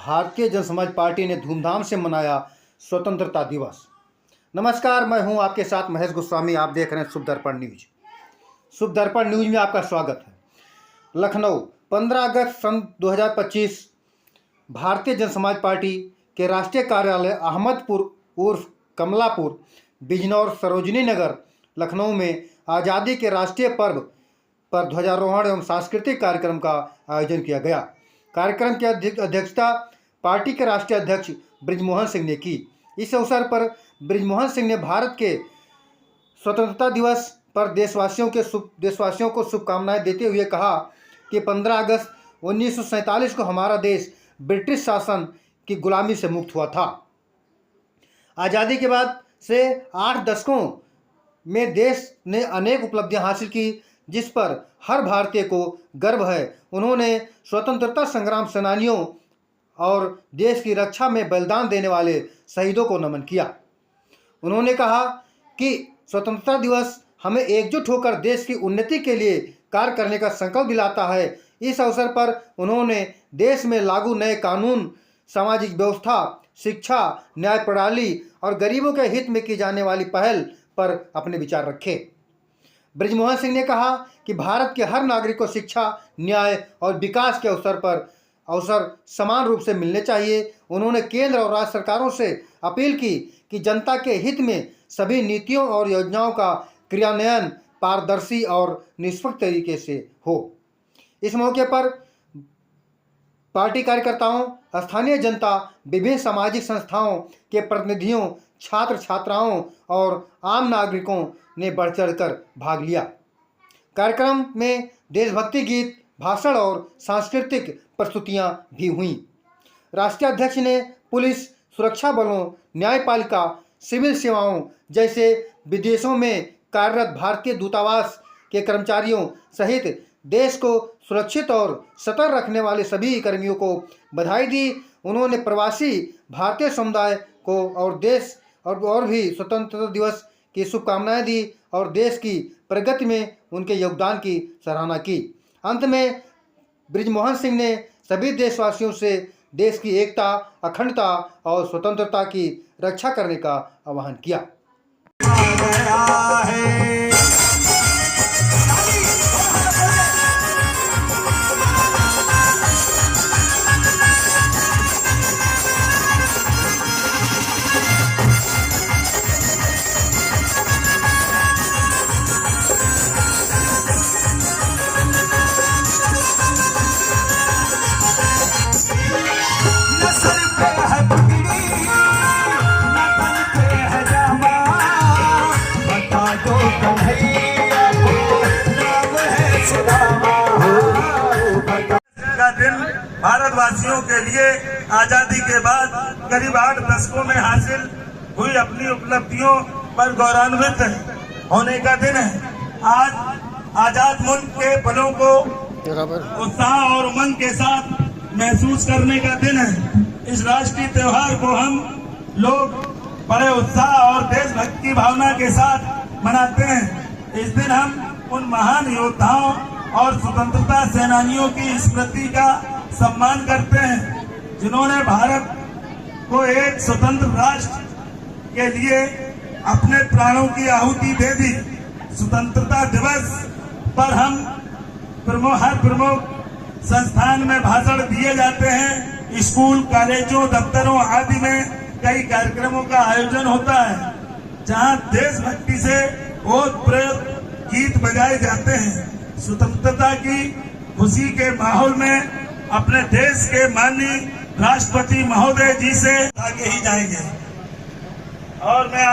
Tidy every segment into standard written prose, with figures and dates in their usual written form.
भारतीय जन समाज पार्टी ने धूमधाम से मनाया स्वतंत्रता दिवस। नमस्कार, मैं हूं आपके साथ महेश गोस्वामी। आप देख रहे हैं शुभ दर्पण न्यूज। शुभ दर्पण न्यूज में आपका स्वागत है। लखनऊ 15 अगस्त सन 2025 भारतीय जन समाज पार्टी के राष्ट्रीय कार्यालय अहमदपुर उर्फ कमलापुर, बिजनौर, सरोजनी नगर, लखनऊ में आज़ादी के राष्ट्रीय पर्व पर ध्वजारोहण एवं सांस्कृतिक कार्यक्रम का आयोजन किया गया। कार्यक्रम की अध्यक्षता पार्टी के राष्ट्रीय अध्यक्ष बृजमोहन सिंह ने की। इस अवसर पर बृजमोहन सिंह ने भारत के स्वतंत्रता दिवस पर देशवासियों को शुभकामनाएं देते हुए कहा कि 15 अगस्त 1947 को हमारा देश ब्रिटिश शासन की गुलामी से मुक्त हुआ था। आज़ादी के बाद से 8 दशकों में देश ने अनेक उपलब्धियां हासिल की, जिस पर हर भारतीय को गर्व है। उन्होंने स्वतंत्रता संग्राम सेनानियों और देश की रक्षा में बलिदान देने वाले शहीदों को नमन किया। उन्होंने कहा कि स्वतंत्रता दिवस हमें एकजुट होकर देश की उन्नति के लिए कार्य करने का संकल्प दिलाता है। इस अवसर पर उन्होंने देश में लागू नए कानून, सामाजिक व्यवस्था, शिक्षा, न्याय प्रणाली और गरीबों के हित में की जाने वाली पहल पर अपने विचार रखे। बृजमोहन सिंह ने कहा कि भारत के हर नागरिक को शिक्षा, न्याय और विकास के अवसर समान रूप से मिलने चाहिए। उन्होंने केंद्र और राज्य सरकारों से अपील की कि जनता के हित में सभी नीतियों और योजनाओं का क्रियान्वयन पारदर्शी और निष्पक्ष तरीके से हो। इस मौके पर पार्टी कार्यकर्ताओं, स्थानीय जनता, विभिन्न सामाजिक संस्थाओं के प्रतिनिधियों, छात्र छात्राओं और आम नागरिकों ने बढ़ चढ़कर भाग लिया। कार्यक्रम में देशभक्ति गीत, भाषण और सांस्कृतिक प्रस्तुतियां भी हुईं। राष्ट्रीय अध्यक्ष ने पुलिस, सुरक्षा बलों, न्यायपालिका, सिविल सेवाओं जैसे विदेशों में कार्यरत भारतीय दूतावास के कर्मचारियों सहित देश को सुरक्षित और सतर्क रखने वाले सभी कर्मियों को बधाई दी। उन्होंने प्रवासी भारतीय समुदाय को और भी स्वतंत्रता दिवस की शुभकामनाएं दी और देश की प्रगति में उनके योगदान की सराहना की। अंत में बृजमोहन सिंह ने सभी देशवासियों से देश की एकता, अखंडता और स्वतंत्रता की रक्षा करने का आह्वान किया। भारतवासियों के लिए आजादी के बाद करीब 8 दशकों में हासिल हुई अपनी उपलब्धियों पर गौरवान्वित होने का दिन है। आज आजाद मुल्क के पलों को उत्साह और उमंग के साथ महसूस करने का दिन है। इस राष्ट्रीय त्योहार को हम लोग बड़े उत्साह और देशभक्ति की भावना के साथ मनाते हैं। इस दिन हम उन महान योद्धाओं और स्वतंत्रता सेनानियों की स्मृति का सम्मान करते हैं, जिन्होंने भारत को एक स्वतंत्र राष्ट्र के लिए अपने प्राणों की आहुति दे दी। स्वतंत्रता दिवस पर हम हर प्रमुख संस्थान में भाषण दिए जाते हैं। स्कूल, कॉलेजों, दफ्तरों आदि में कई कार्यक्रमों का आयोजन होता है, जहां देशभक्ति से ओतप्रोत गीत बजाए जाते हैं। स्वतंत्रता की खुशी के माहौल में अपने देश के माननीय राष्ट्रपति महोदय जी से आगे ही जाएंगे। और मैं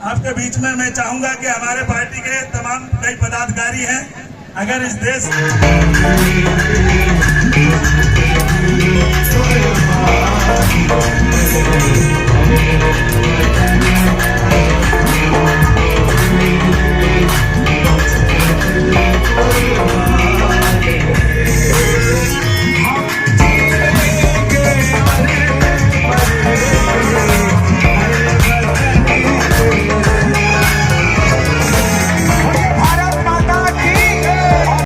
आपके बीच में मैं चाहूंगा कि हमारे पार्टी के तमाम कई पदाधिकारी हैं, अगर इस देश